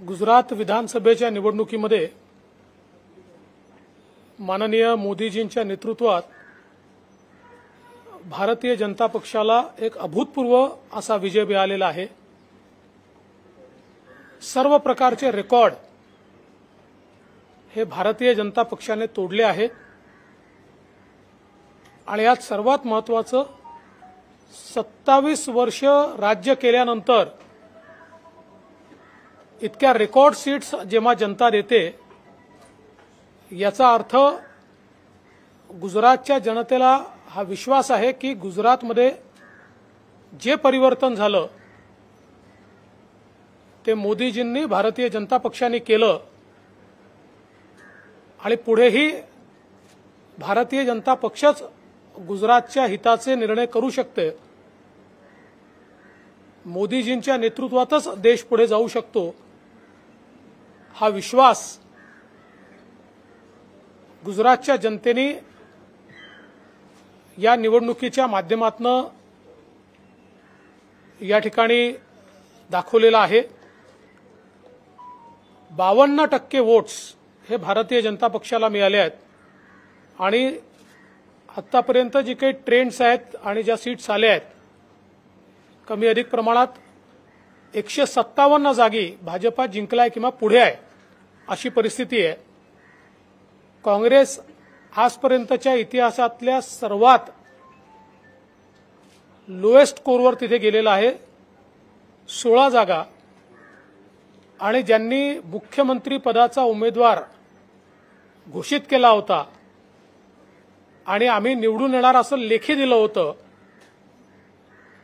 गुजरात विधानसभेच्या निवडणुकीमध्ये माननीय मोदीजींच्या नेतृत्वात भारतीय जनता पक्षाला एक अभूतपूर्व असा विजय मिळालेला आहे। सर्व प्रकारचे रेकॉर्ड हे भारतीय जनता पक्षाने तोडले आहेत आणि यात सर्वात महत्त्वाचं 27 वर्ष राज्य केल्यानंतर इतक्या रेकॉर्ड सीट्स जेव्हा जनता देते याचा अर्थ गुजरातच्या जनतेला हा विश्वास आहे की गुजरातमध्ये जे परिवर्तन झालं ते मोदीजींनी भारतीय जनता पक्षाने केलं आणि पुढेही भारतीय जनता पक्षच गुजरातच्या हिताचे निर्णय करू शकते। मोदीजींच्या नेतृत्वातच देश पुढे जाऊ शकतो हा विश्वास गुजरातच्या जनतेने या निवडणुकीच्या माध्यमातून या ठिकाणी दाखवलेला आहे। 52% वोट्स हे भारतीय जनता पक्षाला मिळाले आहेत आणि आतापर्यंत जी काही ट्रेंड्स आहेत आणि ज्या सीट्स आल्या आहेत कमी अधिक प्रमाणात 157 जागी भाजपा जिंकलाय किंवा पुढे आहे अशी परिस्थिती आहे। काँग्रेस आजपर्यंतच्या इतिहासातल्या सर्वात लोएस्ट स्कोरवर तिथे गेलेला आहे 16 जागा आणि ज्यांनी मुख्यमंत्री पदाचा उमेदवार घोषित केला होता आणि आम्ही निवडून येणार असं लेखी दिलं होतं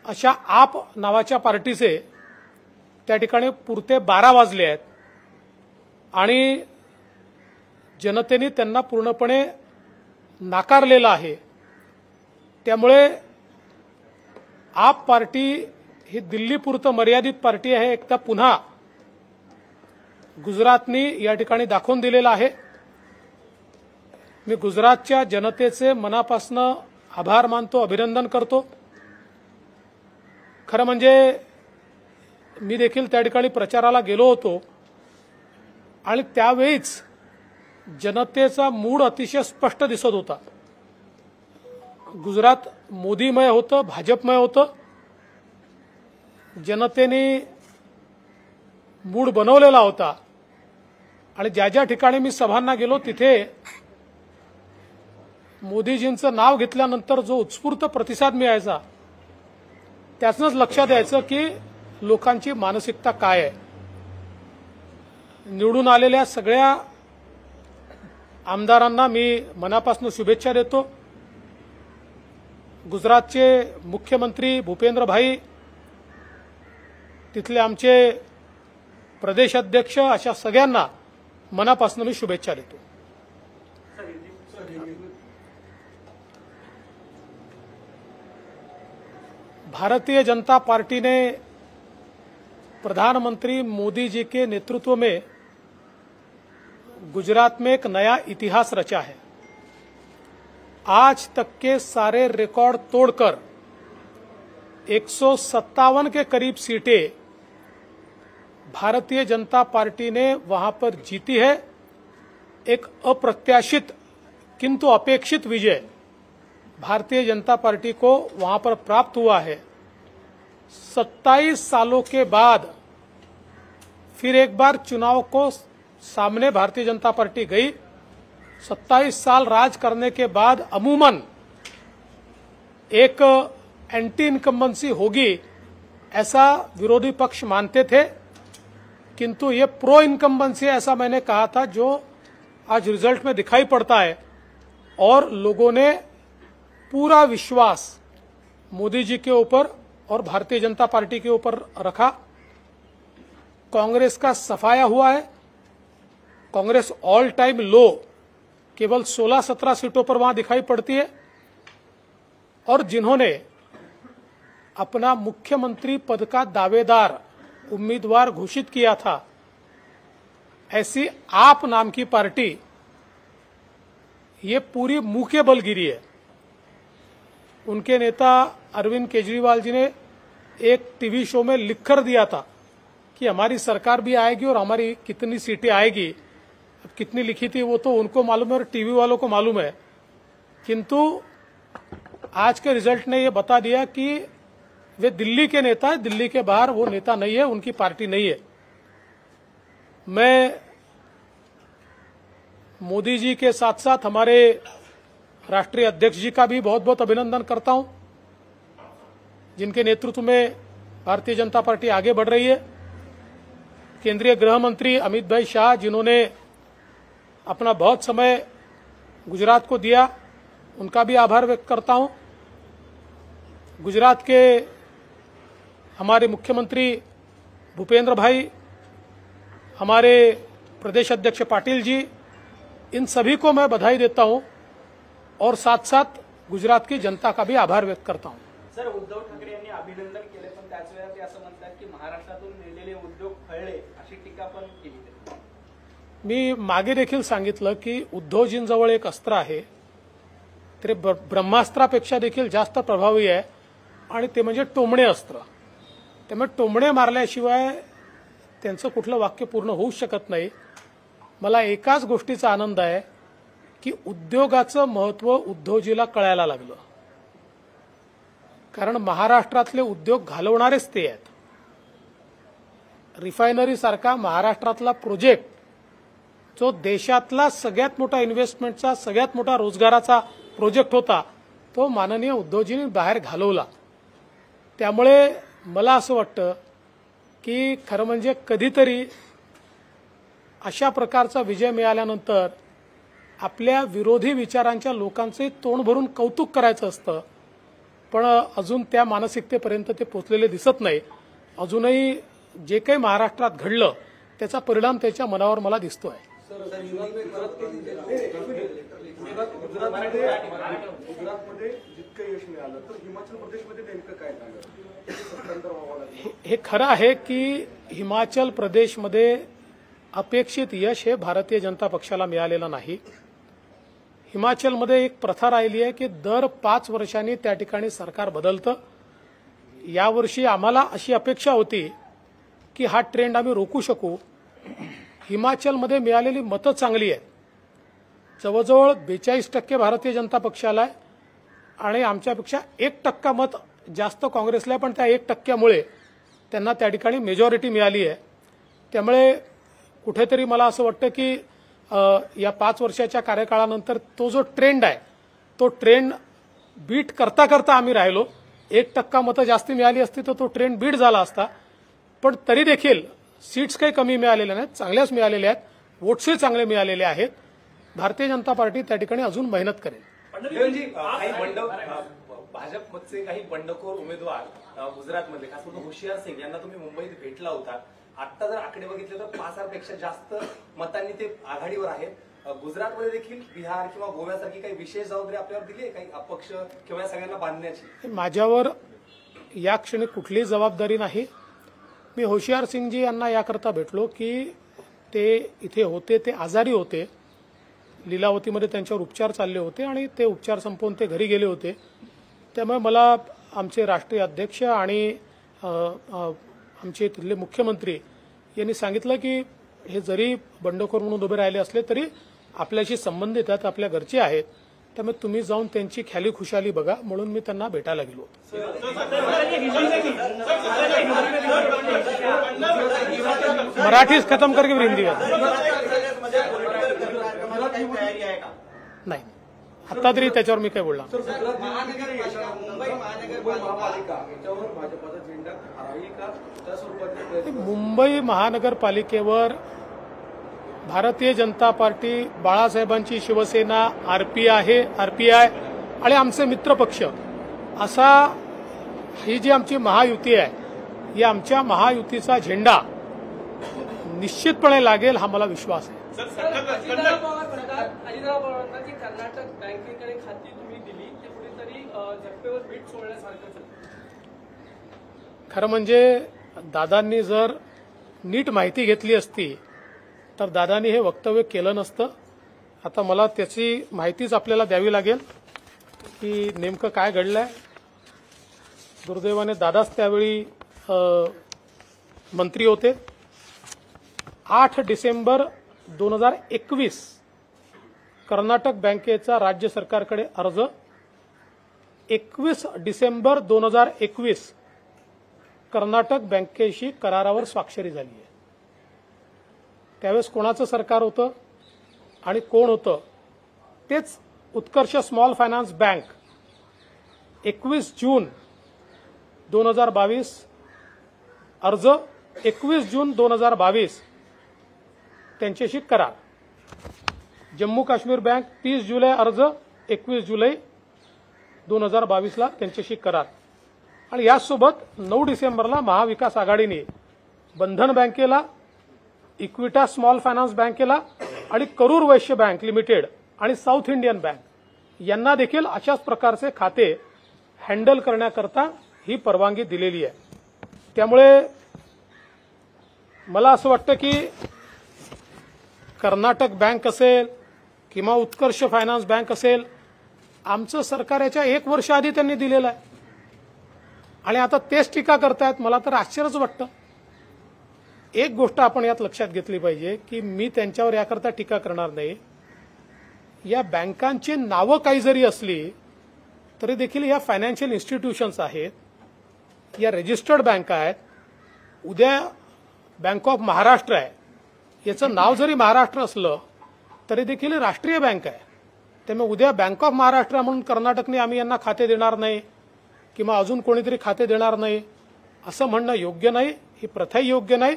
अशा आप नावाच्या पार्टीचे त्या ठिकाणी पुरते 12 वाजले आहेत आणि जनतेने त्यांना पूर्णपणे नाकारलेला आहे। त्यामुळे आप पार्टी ही दिल्लीपुरतं मर्यादित पार्टी आहे एकदा पुन्हा गुजरातनी या ठिकाणी दाखवून दिलेला आहे। मी गुजरातच्या जनतेचे मनापासून आभार मानतो, अभिनंदन करतो। खरं म्हणजे मी देखील त्या ठिकाणी प्रचाराला गेलो होतो आणि त्यावेळीच जनतेचा मूड अतिशय स्पष्ट दिसत होता। गुजरात मोदीमय होतं, भाजपमय होतं। जनतेने मूड बनवलेला होता आणि ज्या ज्या ठिकाणी मी सभांना गेलो तिथे मोदीजींचं नाव घेतल्यानंतर जो उत्स्फूर्त प्रतिसाद मिळायचा त्यातूनच लक्षात यायचं की लोकांची मानसिकता काय आहे। निवडून आलेल्या सगळ्या आमदारांना मी मनापासून शुभेच्छा देतो। गुजरातचे मुख्यमंत्री भूपेंद्र भाई, तिथले आमचे प्रदेश अध्यक्ष अशा सगळ्यांना मनापासून मी शुभेच्छा देतो। भारतीय जनता पार्टी ने प्रधानमंत्री मोदी जी के नेतृत्व में गुजरात में एक नया इतिहास रचा है। आज तक के सारे रिकॉर्ड तोड़कर 157 के करीब सीटें भारतीय जनता पार्टी ने वहां पर जीती है। एक अप्रत्याशित किंतु अपेक्षित विजय भारतीय जनता पार्टी को वहां पर प्राप्त हुआ है। 27 सालों के बाद फिर एक बार चुनाव को सामने भारतीय जनता पार्टी गई। 27 साल राज करने के बाद अमूमन एक एंटी इनकम्बेंसी होगी ऐसा विरोधी पक्ष मानते थे, किंतु ये प्रो इनकम्बेंसी ऐसा मैंने कहा था जो आज रिजल्ट में दिखाई पड़ता है और लोगों ने पूरा विश्वास मोदी जी के ऊपर और भारतीय जनता पार्टी के ऊपर रखा। कांग्रेस का सफाया हुआ है। कांग्रेस ऑल टाइम लो केवल 16-17 सीटों पर वहां दिखाई पड़ती है और जिन्होंने अपना मुख्यमंत्री पद का दावेदार उम्मीदवार घोषित किया था ऐसी आप नाम की पार्टी ये पूरी मुंह के बल गिरी है। उनके नेता अरविंद केजरीवाल जी ने एक टीवी शो में लिखकर दिया था कि हमारी सरकार भी आएगी और हमारी कितनी सीटें आएगी। अब कितनी लिखी थी वो तो उनको मालूम है और टीवी वालों को मालूम है, किंतु आज के रिजल्ट ने ये बता दिया कि वे दिल्ली के नेता है, दिल्ली के बाहर वो नेता नहीं है, उनकी पार्टी नहीं है। मैं मोदी जी के साथ साथ हमारे राष्ट्रीय अध्यक्ष जी का भी बहुत बहुत अभिनंदन करता हूं, जिनके नेतृत्व में भारतीय जनता पार्टी आगे बढ़ रही है। केंद्रीय गृह मंत्री अमित भाई शाह, जिन्होंने अपना बहुत समय गुजरात को दिया, उनका भी आभार व्यक्त करता हूं। गुजरात के हमारे मुख्यमंत्री भूपेंद्र भाई, हमारे प्रदेश अध्यक्ष पाटिल जी, इन सभी को मैं बधाई देता हूं और साथ साथ गुजरात की जनता का भी आभार व्यक्त करता हूं। सर, उद्धव ठाकरे यांनी अभिनंदन केले, पण त्याच वेळेला ते असं म्हणतात की महाराष्ट्रातून नेलेले उद्योग फळले, अशी टीका पण केली त्यांनी। मी मागे देखील सांगितलं की उद्धवजींजवळ एक अस्त्र आहे, ते ब्रह्मास्त्रापेक्षा देखील जास्त प्रभावी आहे आणि ते म्हणजे टोमणे अस्त्र। त्यामुळे टोमणे मारल्याशिवाय त्यांचं कुठलं वाक्य पूर्ण होऊ शकत नाही। मला एकाच गोष्टीचा आनंद आहे की उद्योगाचं महत्त्व उद्धवजीला कळायला लागलं, कारण महाराष्ट्रातले उद्योग घालवणारेच ते आहेत। रिफायनरी सारखा महाराष्ट्रातला प्रोजेक्ट, जो देशातला सगळ्यात मोठा इन्व्हेस्टमेंटचा, सगळ्यात मोठा रोजगाराचा प्रोजेक्ट होता, तो माननीय उद्धवजींनी बाहेर घालवला। त्यामुळे मला असं वाटतं की खरं म्हणजे कधीतरी अशा प्रकारचा विजय मिळाल्यानंतर आपल्या विरोधी विचारांच्या लोकांचे तोंड भरून कौतुक करायचं असतं, पण अजून त्या मानसिकतेपर्यंत ते पोचलेले दिसत नाही। अजूनही जे काही महाराष्ट्रात घडलं त्याचा परिणाम त्याच्या मनावर मला दिसतोय। गुजरातमध्ये जितकं यश मिळालं तर हिमाचल प्रदेशमध्ये नेमकं काय झालं? हे खरं आहे की हिमाचल प्रदेशमध्ये अपेक्षित यश हे भारतीय जनता पक्षाला मिळालेलं नाही। हिमाचलमध्ये एक प्रथा राहिली आहे की दर 5 वर्षांनी त्या ठिकाणी सरकार बदलतं। यावर्षी आम्हाला अशी अपेक्षा होती की हा ट्रेंड आम्ही रोखू शकू। हिमाचलमध्ये मिळालेली मतं चांगली आहेत, जवळजवळ 42% भारतीय जनता पक्षाला आहे आणि आमच्यापेक्षा 1% मत जास्त काँग्रेसला, पण त्या 1%मुळे त्यांना त्या ठिकाणी मेजॉरिटी मिळाली आहे। त्यामुळे कुठेतरी मला असं वाटतं की या 5 वर्षाच्या कार्यकाळानंतर तो जो ट्रेंड आहे तो ट्रेंड बीट करता करता आम्ही राहिलो। 1% मतं जास्ती मिळाली असती तर तो ट्रेंड बीट झाला असता, पण तरी देखील सीट्स काही कमी मिळालेल्या नाहीत, चांगल्याच मिळालेल्या आहेत, वोट्सही चांगले मिळालेले आहेत। भारतीय जनता पार्टी त्या ठिकाणी अजून मेहनत करेल। भाजपचे काही बंडखोर उमेदवार गुजरातमध्ये, खास करून होशियार सिंग यांना तुम्ही मुंबईत भेटला होता। आता जर आकडे बघितले तर 5,000पेक्षा जास्त मतांनी ते आघाडीवर आहेत। गुजरातमध्ये देखील बिहार किंवा गोव्यासारखी काही विशेष जबाबदारी आपल्यावर दिली आहे काही अपक्ष किंवा सगळ्यांना बांधण्याची? माझ्यावर या क्षणी कुठलीही जबाबदारी नाही। मी होशियार सिंगजी यांना याकरता भेटलो की ते इथे होते, ते आजारी होते, लीलावतीमध्ये त्यांच्यावर उपचार चालले होते आणि ते उपचार संपवून ते घरी गेले होते। त्यामुळे मला आमचे राष्ट्रीय अध्यक्ष आणि आमचे तिथले मुख्यमंत्री यांनी सांगितलं की हे जरी बंडखोर म्हणून उभे राहिले असले तरी आपल्याशी संबंधित आहेत, आपल्या घरचे आहेत, त्यामुळे तुम्ही जाऊन त्यांची ख्याली खुशाली बघा, म्हणून मी त्यांना भेटायला गेलो। मराठीच खत्म करके फिर हिंदी में नाही, आता तरी त्याच्यावर मी काय बोलणार। मुंबई महानगरपालिकेवर भारतीय जनता पार्टी, बाळासाहेबांची शिवसेना, आरपीआय आणि आमचे मित्र पक्ष असा ही जी आमची महायुती आहे, या आमच्या महायुतीचा झेंडा निश्चितपणे लागेल हा मला विश्वास आहे। कर्नाटक बँकेकडे खाती तुम्ही दिली, ते कुठेतरी झटपेवर बीट सोडण्यासारखं। खरं म्हणजे दादांनी जर नीट माहिती घेतली असती तर दादांनी हे वक्तव्य केलं नसतं। आता मला त्याची माहितीच आपल्याला द्यावी लागेल की नेमकं काय घडलंय। दुर्दैवाने दादाच त्यावेळी मंत्री होते. 8 डिसेंबर 2021 कर्नाटक बँकेचा राज्य सरकारकडे अर्ज. 21 डिसेंबर 2021 कर्नाटक बँकेशी करारावर स्वाक्षरी झाली आहे. त्यावेळेस कोणाचं सरकार होतं आणि कोण होतं? तेच उत्कर्ष स्मॉल फायनान्स बँक. 21 जून 2022 अर्ज. 21 जून 2022 त्यांच्याशी करार. जम्मू काश्मीर बँक 30 जुलै अर्ज. 21 जुलै 2022 ला त्यांच्याशी करार. आणि यासोबत 9 डिसेंबरला महाविकास आघाडीने बंधन बँकेला, इक्विटा स्मॉल फायनान्स बँकेला आणि करूर वैश्य बँक लिमिटेड आणि साऊथ इंडियन बँक यांना देखील अशाच प्रकारचे खाते हँडल करण्याकरता ही परवानगी दिलेली आहे. त्यामुळे मला असं वाटतं की कर्नाटक बँक असेल किंवा उत्कर्ष फायनान्स बँक असेल, आमचं सरकार याच्या 1 वर्ष आधी त्यांनी दिलेलं आहे आणि आता तेच टीका करतायत. मला तर आश्चर्यच वाटतं. एक गोष्ट आपण यात लक्षात घेतली पाहिजे की मी त्यांच्यावर याकरता टीका करणार नाही. या बँकांची नावं काही जरी असली तरी देखील या फायनान्शियल इन्स्टिट्यूशन्स आहेत, या रजिस्टर्ड बँका आहेत. उद्या बँक ऑफ महाराष्ट्र आहे, याचं नाव जरी महाराष्ट्र असलं तरी देखील राष्ट्रीय बँक आहे. त्यामुळे उद्या बँक ऑफ महाराष्ट्र म्हणून कर्नाटकने आम्ही यांना खाते देणार नाही किंवा अजून कोणीतरी खाते देणार नाही असं म्हणणं योग्य नाही. ही प्रथाही योग्य नाही.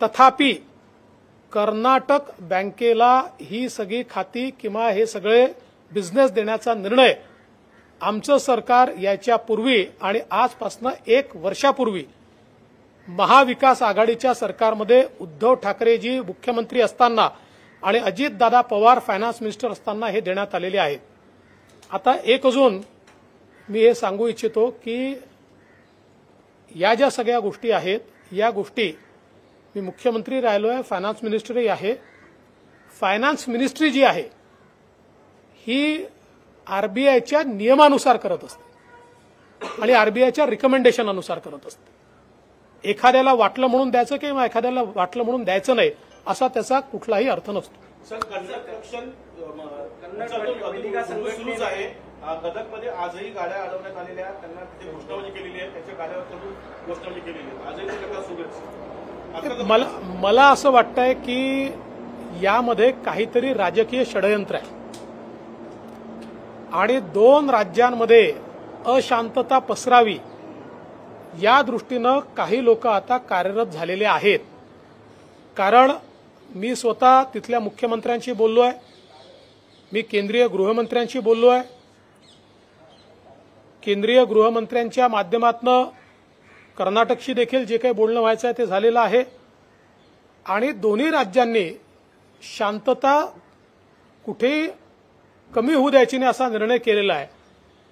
तथापि कर्नाटक बँकेला ही सगळी खाती किंवा हे सगळे बिझनेस देण्याचा निर्णय आमचं सरकार याच्यापूर्वी आणि आजपासून 1 वर्षापूर्वी महाविकास आघाडीच्या सरकारमध्ये उद्धव ठाकरेजी मुख्यमंत्री असताना आणि अजितदादा पवार फायनान्स मिनिस्टर असताना हे देण्यात आलेले आहेत. आता एक अजून मी हे सांगू इच्छितो की या ज्या सगळ्या गोष्टी आहेत, या गोष्टी मी मुख्यमंत्री राहिलोय, फायनान्स मिनिस्टरही आहे. फायनान्स मिनिस्ट्री जी आहे ही आरबीआयच्या नियमानुसार करत असते आणि आरबीआयच्या रिकमेंडेशन अनुसार करत असते. एखाद्याला वाटलं म्हणून द्यायचं किंवा एखाद्याला वाटलं म्हणून द्यायचं नाही असा त्याचा कुठलाही अर्थ नसतो. सर, कर्नाटक सुरूच आहे. गदगमध्ये आजही गाड्या अडवण्यात आलेल्या आहेत. त्यांना तिथे घोषणावली केलेली आहे, त्याच्या गाड्यावर चढून घोषणावली केलेली आहे. आजही ते प्रकार सुरूच. मला असं वाटतंय की यामध्ये काहीतरी राजकीय षडयंत्र आहे आणि 2 राज्यांमध्ये अशांतता पसरावी या दृष्टीनं काही लोक आता कार्यरत झालेले आहेत. कारण मी स्वतः तिथल्या मुख्यमंत्र्यांशी बोललोय, मी केंद्रीय गृहमंत्र्यांशी बोललोय. केंद्रीय गृहमंत्र्यांच्या माध्यमातून कर्नाटकशी देखील जे काही बोलणं व्हायचं आहे ते झालेलं आहे आणि दोन्ही राज्यांनी शांतता कुठेही कमी होऊ द्यायची नाही असा निर्णय केलेला आहे.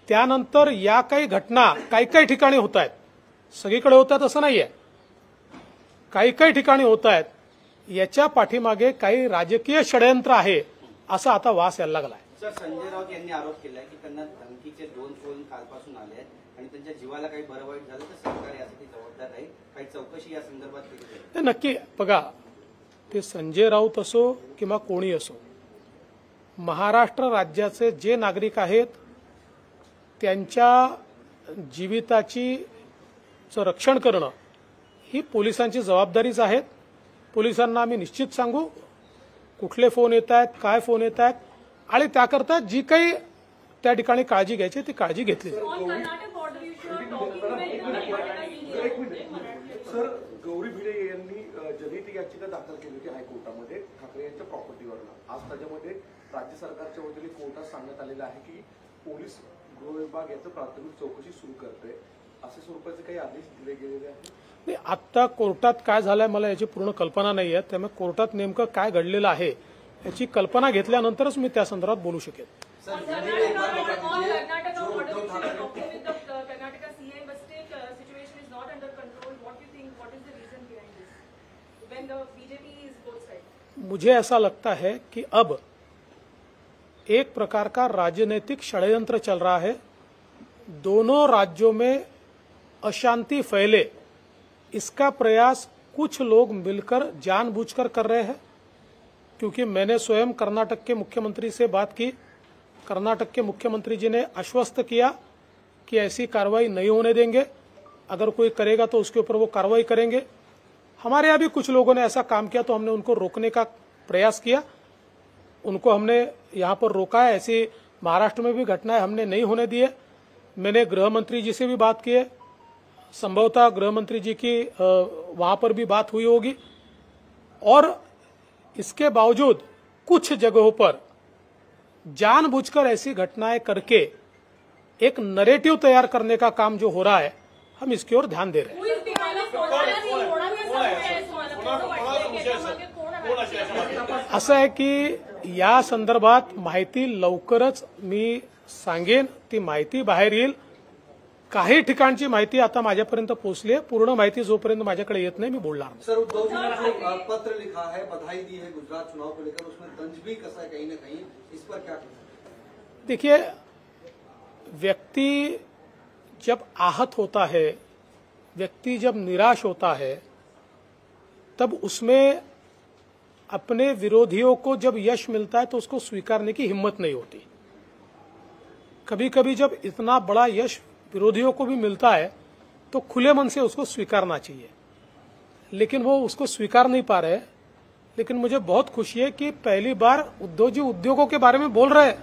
त्यानंतर या काही घटना काही ठिकाणी होत आहेत, सगळीकडे होत आहेत असं नाहीये, काही ठिकाणी होत आहेत. याच्या पाठीमागे काही राजकीय षडयंत्र आहे असा आता वास यायला लागलाय. सर, संजय राऊत यांनी आरोप केलाय की त्यांना धमकीचे 2 फोन कालपासून आले आहेत आणि त्यांच्या जीवाला काही बरं वाईट झालं तर सरकार यासाठी जबाबदार राहील. काही चौकशी या संदर्भात केली जाईल. ते नक्की बघा, ते संजय राऊत असो किंवा कोणी असो, महाराष्ट्र राज्याचे जे नागरिक आहेत त्यांच्या जीविताची रक्षण करणं ही पोलिसांची जबाबदारीच आहे. पोलिसांना आम्ही निश्चित सांगू कुठले फोन येत आहेत, काय फोन येत आहेत आणि त्याकरता जी काही त्या ठिकाणी काळजी घ्यायची ती काळजी घेतली जाईल. सर, गौरी भिडे यांनी जनहित याचिका दाखल केली होती हायकोर्टामध्ये ठाकरे यांच्या प्रॉपर्टीवरनं. आज त्याच्यामध्ये राज्य सरकारच्या वतीने कोर्टात सांगण्यात आलेलं आहे की पोलीस गृह विभाग याचं प्राथमिक चौकशी सुरू करते. असे स्वरूपाचे काही आदेश दिले गेलेले आहेत? आता कोर्टात काय झालंय मला याची पूर्ण कल्पना नाही आहे, त्यामुळे कोर्टात नेमकं काय घडलेलं आहे याची कल्पना घेतल्यानंतरच मी त्या संदर्भात बोलू शकेन. मुझे ऐसा लगता है कि अब एक प्रकार का राजनीतिक षड्यंत्र चल रहा है. दोनों राज्यों में अशांति फैले इसका प्रयास कुछ लोग मिलकर जानबूझकर कर रहे हैं, क्योंकि मैंने स्वयं कर्नाटक के मुख्यमंत्री से बात की। कर्नाटक के मुख्यमंत्री जी ने आश्वस्त किया कि ऐसी कार्रवाई नहीं होने देंगे, अगर कोई करेगा तो उसके ऊपर वो कार्रवाई करेंगे। हमारे यहाँ भी कुछ लोगों ने ऐसा काम किया तो हमने उनको रोकने का प्रयास किया, उनको हमने यहाँ पर रोका है। ऐसी महाराष्ट्र में भी घटनाएं हमने नहीं होने दी है। मैंने गृह मंत्री जी से भी बात की है, संभवतः गृह मंत्री जी की वहां पर भी बात हुई होगी, और इसके बावजूद कुछ जगहों पर जानबूझकर ऐसी घटनाएं करके एक नैरेटिव तैयार करने का काम जो हो रहा है, हम इसकी ओर ध्यान दे रहे हैं। असं आहे की या संदर्भात माहिती लवकरच मी सांगेन, ती माहिती बाहेर येईल। काही ठिकाणची माहिती आता माझ्यापर्यंत पोहोचली आहे, पूर्ण माहिती जोपर्यंत माझ्याकडे येत नाही मी बोलणार नाही। सर, उद्धव जी ने जो पत्र लिखा है, बधाई दी है गुजरात चुनाव को लेकर, उसमें तंज भी कसा है कहीं न कहीं, इस पर क्या कहना है? देखिए, व्यक्ति जब आहत होता है, व्यक्ति जब निराश होता है, तब उसमें अपने विरोधियों को जब यश मिलता है तो उसको स्वीकारने की हिम्मत नहीं होती। कभी कभी जब इतना बड़ा यश विरोधियों को भी मिलता है तो खुले मन से उसको स्वीकारना चाहिए, लेकिन वो उसको स्वीकार नहीं पा रहे। लेकिन मुझे बहुत खुशी है कि पहली बार उद्धव जी उद्योगों के बारे में बोल रहे हैं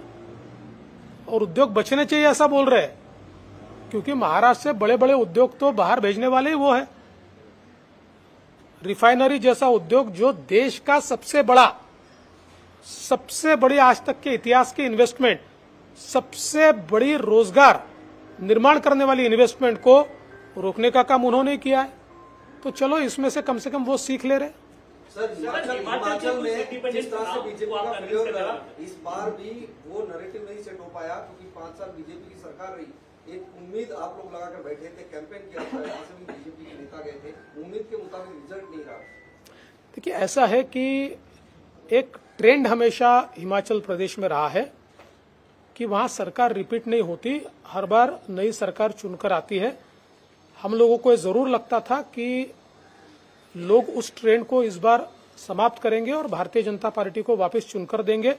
और उद्योग बचने चाहिए ऐसा बोल रहे हैं, क्योंकि महाराष्ट्र से बड़े बड़े उद्योग तो बाहर भेजने वाले ही वो है। रिफाइनरी जैसा उद्योग जो देश का सबसे बड़ी आज तक के इतिहास की इन्वेस्टमेंट, सबसे बड़ी रोजगार निर्माण करने वाली इन्वेस्टमेंट को रोकने का काम उन्होंने किया है। तो चलो इसमें से कम वो सीख ले रहे। सर, हिमाचल में जिस तरह से बीजेपी का प्रयोग करा, इस बार भी वो नैरेटिव नहीं सेट हो पाया, क्योंकि 5 साल बीजेपी की सरकार रही। एक उम्मीद आप लोग लगाकर बैठे थे, कैंपेन किया था, यहाँ से भी बीजेपी के नेता गए थे, उम्मीद के मुताबिक रिजल्ट नहीं रहा। देखिए, ऐसा है कि एक ट्रेंड हमेशा हिमाचल प्रदेश में रहा है कि वहां सरकार रिपीट नहीं होती, हर बार नई सरकार चुनकर आती है। हम लोगों को जरूर लगता था कि लोग उस ट्रेंड को इस बार समाप्त करेंगे और भारतीय जनता पार्टी को वापस चुनकर देंगे।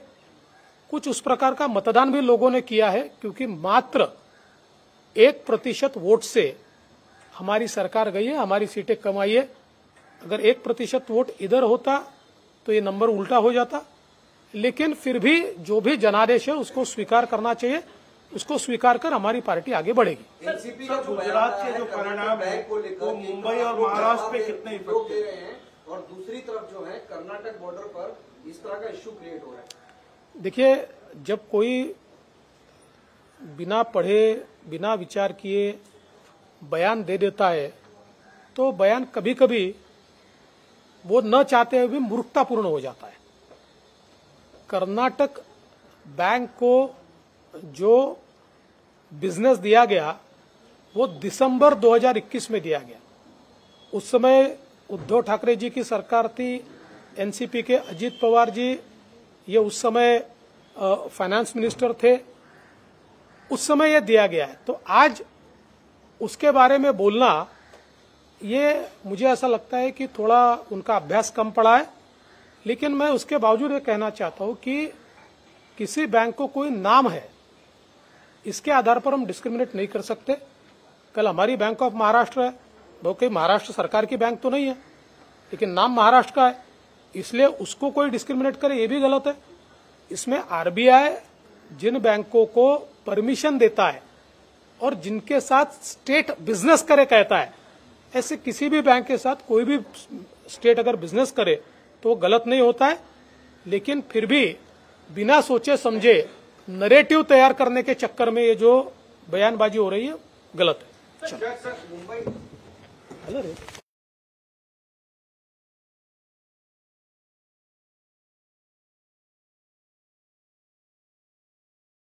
कुछ उस प्रकार का मतदान भी लोगों ने किया है, क्योंकि मात्र 1% वोट से हमारी सरकार गई है, हमारी सीटें कम आई है। अगर 1% वोट इधर होता तो ये नंबर उल्टा हो जाता। लेकिन फिर भी जो भी जनादेश है उसको स्वीकार करना चाहिए, उसको स्वीकार कर हमारी पार्टी आगे बढ़ेगी। एनसीपी का गुजरात के जो परिणाम है वो मुंबई और महाराष्ट्र पे कितने इफेक्ट दे रहे हैं, और दूसरी तरफ जो है कर्नाटक बॉर्डर पर इस तरह का इश्यू क्रिएट हो रहा है। देखिए, जब कोई बिना पढ़े बिना विचार किए बयान दे देता है तो बयान कभी कभी वो न चाहते हुए भी मूर्खतापूर्ण हो जाता है। कर्नाटक बैंक को जो बिजनेस दिया गया वो दिसंबर 2021 में दिया गया। उस समय उद्धव ठाकरे जी की सरकार थी, एनसीपी के अजीत पवार जी ये उस समय फाइनेंस मिनिस्टर थे, उस समय ये दिया गया है। तो आज उसके बारे में बोलना, ये मुझे ऐसा लगता है कि थोड़ा उनका अभ्यास कम पड़ा है। लेकिन मैं उसके बावजूद ये कहना चाहता हूं कि किसी बैंक को कोई नाम है, इसके आधार पर हम डिस्क्रिमिनेट नहीं कर सकते। कल हमारी बैंक ऑफ महाराष्ट्र है, वो कोई महाराष्ट्र सरकार की बैंक तो नहीं है, लेकिन नाम महाराष्ट्र का है, इसलिए उसको कोई डिस्क्रिमिनेट करे ये भी गलत है। इसमें आरबीआई जिन बैंकों को परमिशन देता है और जिनके साथ स्टेट बिजनेस करे कहता है, ऐसे किसी भी बैंक के साथ कोई भी स्टेट अगर बिजनेस करे तो गलत नहीं होता है। लेकिन फिर भी बिना सोचे समझे नैरेटिव तैयार करने के चक्कर में ये जो बयानबाजी हो रही है गलत है। सर, मुंबई